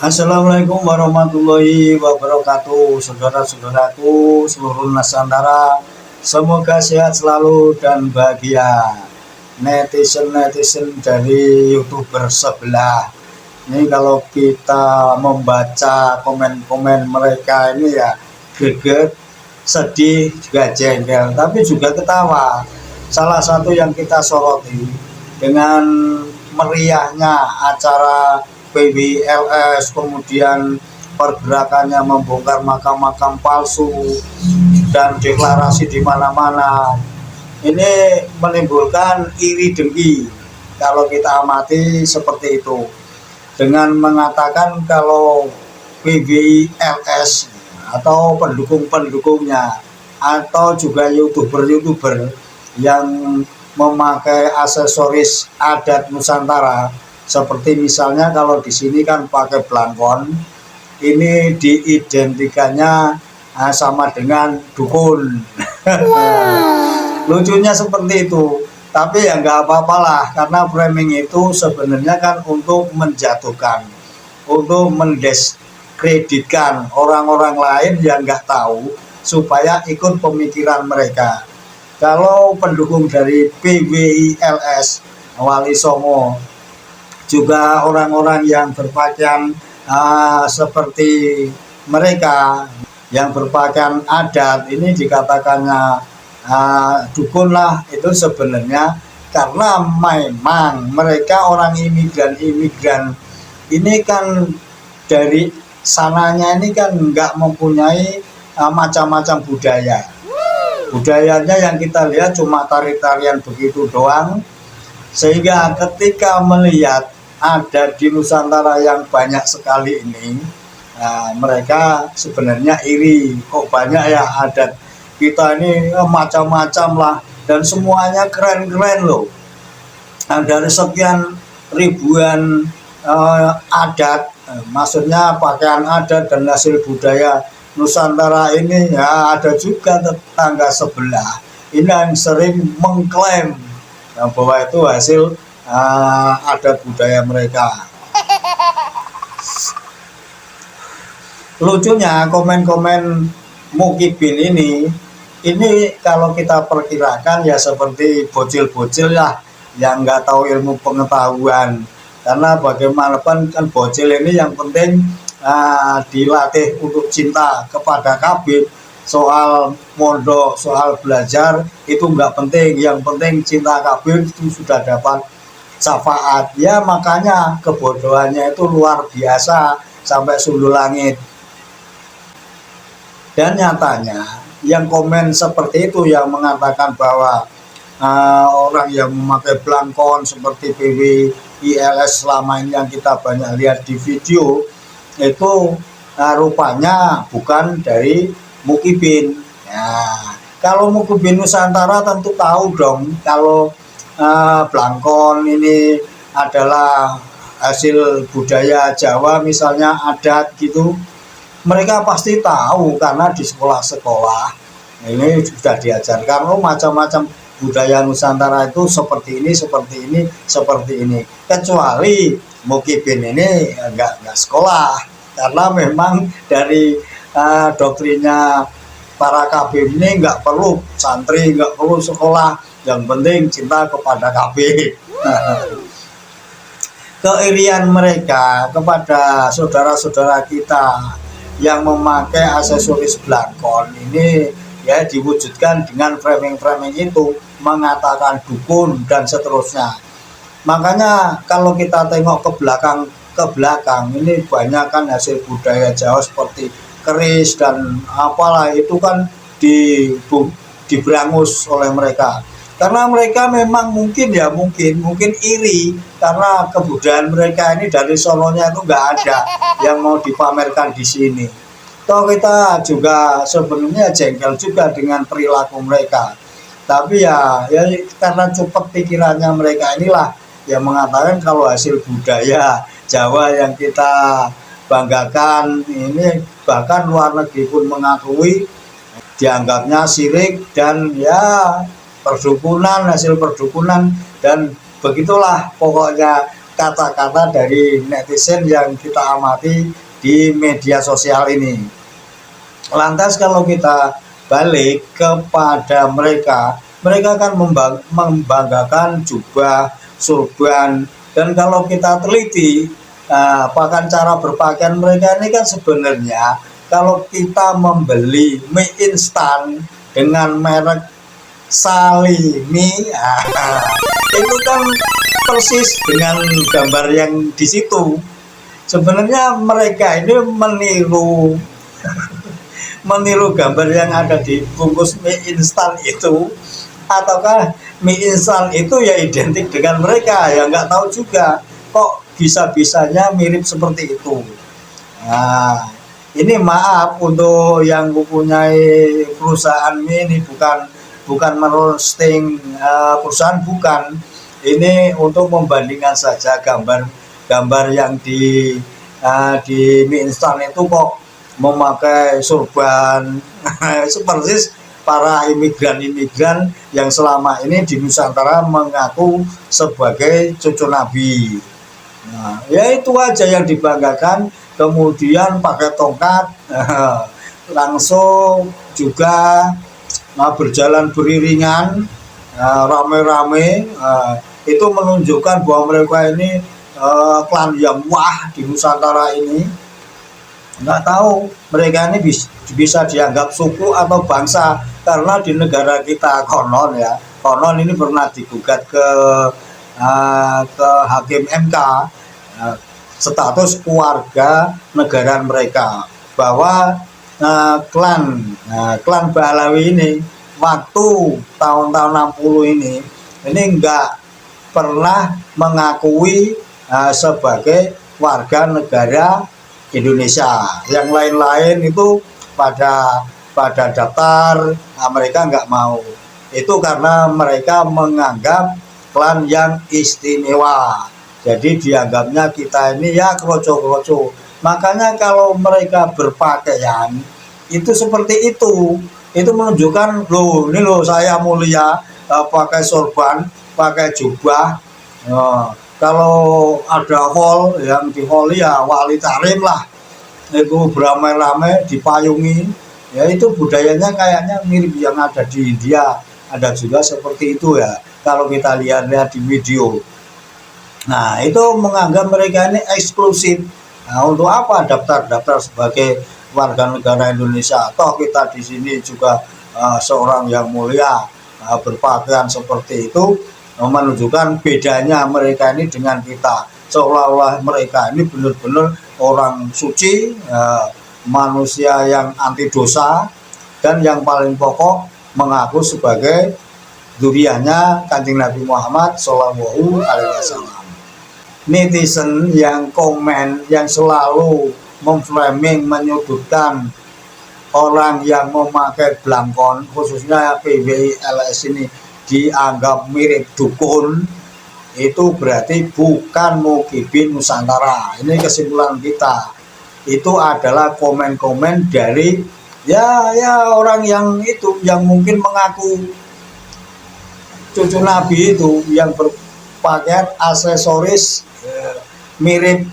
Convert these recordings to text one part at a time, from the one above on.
Assalamualaikum warahmatullahi wabarakatuh, saudara-saudaraku seluruh Nusantara. Semoga sehat selalu dan bahagia. Netizen-netizen dari YouTuber sebelah. Ini kalau kita membaca komen-komen mereka ini ya greget, sedih, juga jengkel, tapi juga ketawa. Salah satu yang kita soroti dengan meriahnya acara PWLS, kemudian pergerakannya membongkar makam-makam palsu dan deklarasi di mana-mana. Ini menimbulkan iri dengki kalau kita amati seperti itu. Dengan mengatakan kalau PWLS atau pendukung-pendukungnya atau juga YouTuber-YouTuber yang memakai aksesoris adat Nusantara, seperti misalnya kalau di sini kan pakai blangkon, ini diidentikannya sama dengan dukun. Lucunya seperti itu, tapi ya nggak apa-apalah, karena framing itu sebenarnya kan untuk menjatuhkan, untuk mendiskreditkan orang-orang lain yang nggak tahu supaya ikut pemikiran mereka. Kalau pendukung dari PWILS, Wali Songo, juga orang-orang yang berpakaian seperti mereka, yang berpakaian adat, ini dikatakannya dukun lah. Itu sebenarnya karena memang mereka orang imigran ini kan dari sananya ini kan nggak mempunyai macam-macam budayanya yang kita lihat cuma tari-tarian begitu doang, sehingga ketika melihat ada di Nusantara yang banyak sekali ini, mereka sebenarnya iri, kok banyak ya adat kita ini, macam-macam lah, dan semuanya keren-keren loh. Dari sekian ribuan adat, maksudnya pakaian adat dan hasil budaya Nusantara ini, ya ada juga tetangga sebelah ini yang sering mengklaim bahwa itu hasil adat budaya mereka. Lucunya komen-komen Mukibin ini kalau kita perkirakan ya seperti bocil-bocil lah yang nggak tahu ilmu pengetahuan. Karena bagaimanapun kan bocil ini yang penting dilatih untuk cinta kepada kabit. Soal mondok, soal belajar itu nggak penting, yang penting cinta kabir itu sudah dapat syafaat. Ya makanya kebodohannya itu luar biasa sampai sundul langit. Dan nyatanya yang komen seperti itu, yang mengatakan bahwa orang yang memakai blangkon seperti PWILS selama ini yang kita banyak lihat di video itu rupanya bukan dari Mukibin. Kalau Mukibin Nusantara tentu tahu dong kalau blangkon ini adalah hasil budaya Jawa, misalnya adat gitu. Mereka pasti tahu karena di sekolah-sekolah ini sudah diajarkan macam-macam budaya Nusantara itu seperti ini, seperti ini, seperti ini. Kecuali Mukibin ini enggak sekolah, karena memang dari doktrinnya para kabir ini nggak perlu santri, nggak perlu sekolah, yang penting cinta kepada kabir. Keirian mereka kepada saudara-saudara kita yang memakai aksesoris blangkon ini ya diwujudkan dengan framing-framing itu, mengatakan dukun dan seterusnya. Makanya kalau kita tengok ke belakang ini banyak kan hasil budaya Jawa seperti keris dan apalah, itu kan diberangus oleh mereka. Karena mereka memang mungkin iri karena kebudayaan mereka ini dari sononya itu nggak ada yang mau dipamerkan di sini. Toh kita juga sebenarnya jengkel juga dengan perilaku mereka. Tapi ya karena cepat pikirannya mereka inilah yang mengatakan kalau hasil budaya Jawa yang kita banggakan ini, bahkan luar negeri pun mengakui, dianggapnya syirik dan ya perdukunan, hasil perdukunan, dan begitulah pokoknya kata-kata dari netizen yang kita amati di media sosial ini. Lantas kalau kita balik kepada mereka, mereka kan membanggakan jubah, surban, dan kalau kita teliti, bahkan cara berpakaian mereka ini kan sebenarnya kalau kita membeli mie instan dengan merek Salimi, itu kan persis dengan gambar yang di situ. Sebenarnya mereka ini meniru gambar yang ada di bungkus mie instan itu, ataukah mie instan itu ya identik dengan mereka, ya nggak tahu juga kok bisa-bisanya mirip seperti itu. Nah, ini maaf untuk yang mempunyai perusahaan mie, ini bukan merosting perusahaan, bukan. Ini untuk membandingkan saja gambar yang di mie instan itu kok memakai surban seperti para imigran yang selama ini di Nusantara mengaku sebagai cucu Nabi. Nah, ya itu aja yang dibanggakan. Kemudian pakai tongkat, langsung juga berjalan beriringan, rame-rame. Itu menunjukkan bahwa mereka ini klan yang wah di Nusantara ini. Nggak tahu mereka ini bisa dianggap suku atau bangsa, karena di negara kita konon ini pernah digugat ke hakim MK, status keluarga negaraan mereka, bahwa klan Balawi ini waktu tahun-tahun 60 ini nggak pernah mengakui sebagai warga negara Indonesia. Yang lain-lain itu pada daftar, mereka nggak mau. Itu karena mereka menganggap klan yang istimewa. Jadi dianggapnya kita ini ya kroco-kroco. Makanya kalau mereka berpakaian itu seperti itu menunjukkan ini saya mulia, pakai sorban, pakai jubah. Kalau ada hall, yang di hall ya wali tarim lah, itu beramai-ramai dipayungi, ya itu budayanya kayaknya mirip yang ada di India, ada juga seperti itu ya kalau kita lihat-lihat di video. Nah, itu menganggap mereka ini eksklusif. Nah, untuk apa daftar sebagai warga negara Indonesia? Toh kita di sini juga seorang yang mulia, berpakaian seperti itu menunjukkan bedanya mereka ini dengan kita. Seolah-olah mereka ini benar-benar orang suci, manusia yang anti dosa, dan yang paling pokok mengaku sebagai zuriyahnya Kanjeng Nabi Muhammad Shallallahu Alaihi Wasallam. Netizen yang komen, yang selalu memframing, menyudutkan orang yang memakai blangkon, khususnya PWI LS ini dianggap mirip dukun, itu berarti bukan Mukibin Nusantara. Ini kesimpulan kita. Itu adalah komen-komen dari ya orang yang mungkin mengaku cucu Nabi itu, yang berpakaian aksesoris mirip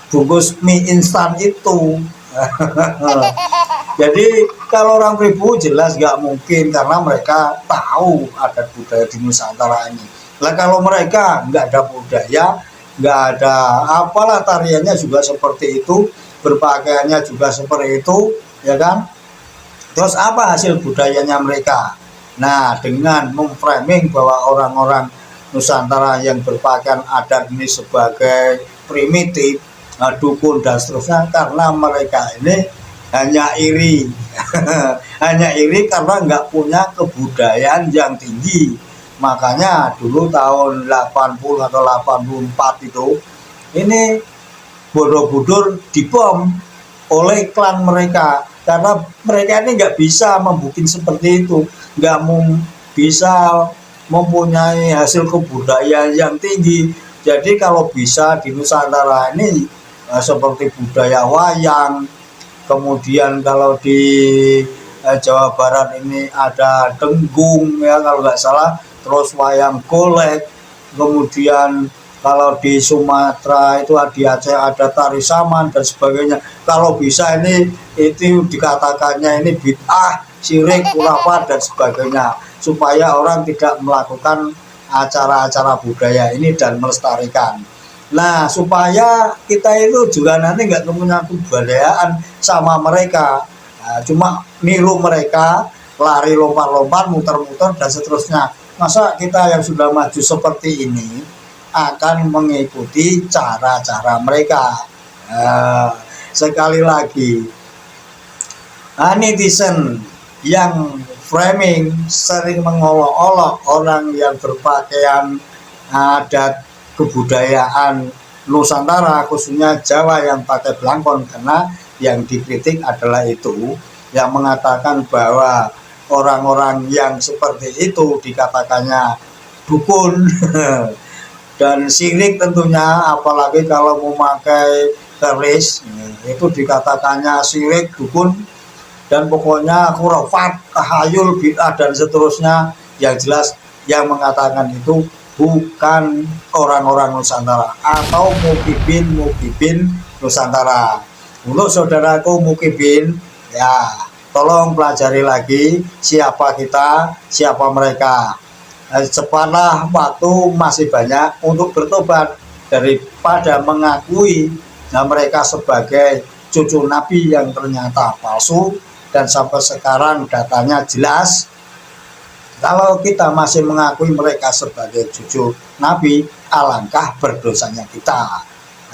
bungkus mie instan itu. Jadi kalau orang pribumi jelas nggak mungkin, karena mereka tahu adat budaya di Nusantara ini. Lah kalau mereka nggak ada budaya, nggak ada apalah, tariannya juga seperti itu, berpakaiannya juga seperti itu, ya kan? Terus apa hasil budayanya mereka? Nah, dengan memframing bahwa orang-orang Nusantara yang berpakaian adat ini sebagai primitif, dukun dan seterusnya, karena mereka ini hanya iri hanya iri karena nggak punya kebudayaan yang tinggi. Makanya dulu tahun 80 atau 84 itu ini Borobudur dibom oleh klan mereka, karena mereka ini nggak bisa membuat seperti itu, nggak bisa mempunyai hasil kebudayaan yang tinggi. Jadi kalau bisa di Nusantara ini seperti budaya wayang, kemudian kalau di Jawa Barat ini ada denggung ya kalau nggak salah, terus wayang golek, kemudian kalau di Sumatera itu di Aceh ada tari saman dan sebagainya. Kalau bisa ini itu dikatakannya ini bid'ah, syirik, khurafat dan sebagainya, supaya orang tidak melakukan acara-acara budaya ini dan melestarikan. Nah, supaya kita itu juga nanti nggak punya kebudayaan sama mereka. Nah, cuma niru mereka, lari lompat-lompat, muter-muter dan seterusnya. Masa kita yang sudah maju seperti ini akan mengikuti cara-cara mereka? Sekali lagi, netizen yang framing sering mengolok-olok orang yang berpakaian adat kebudayaan Nusantara, khususnya Jawa yang pakai blangkon, karena yang dikritik adalah itu yang mengatakan bahwa orang-orang yang seperti itu dikatakannya dukun dan syirik tentunya, apalagi kalau memakai keris itu dikatakannya syirik, dukun, dan pokoknya khurafat, tahayul, bid'ah dan seterusnya. Yang jelas yang mengatakan itu bukan orang-orang Nusantara atau mukibin Nusantara. Untuk saudaraku mukibin, ya tolong pelajari lagi siapa kita, siapa mereka. Cepatlah, waktu masih banyak untuk bertobat daripada mengakui mereka sebagai cucu Nabi yang ternyata palsu dan sampai sekarang datanya jelas. Kalau kita masih mengakui mereka sebagai cucu Nabi, alangkah berdosanya kita.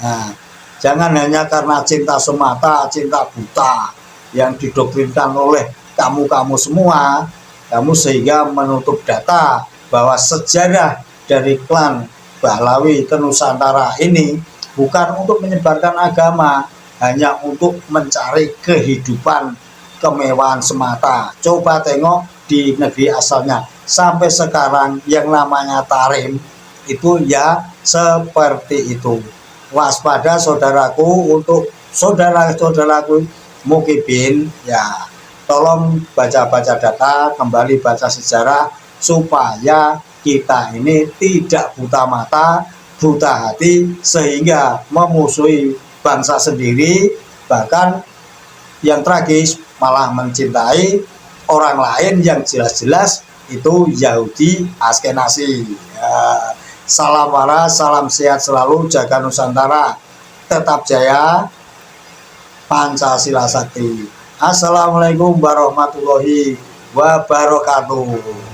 Nah, jangan hanya karena cinta semata, cinta buta yang didoktrinkan oleh kamu semua, kamu sehingga menutup data bahwa sejarah dari klan Bahlawi ke Nusantara ini bukan untuk menyebarkan agama, hanya untuk mencari kehidupan kemewahan semata. Coba tengok di negeri asalnya sampai sekarang yang namanya tarim itu ya seperti itu. Waspada saudaraku, untuk saudara-saudaraku mukibin, ya tolong baca-baca data, kembali baca sejarah supaya kita ini tidak buta mata, buta hati sehingga memusuhi bangsa sendiri, bahkan yang tragis malah mencintai orang lain yang jelas-jelas itu Yahudi Askenazi. Ya, salam waras, salam sehat selalu, jaga Nusantara, tetap jaya, Pancasila Sakti. Assalamualaikum warahmatullahi wabarakatuh.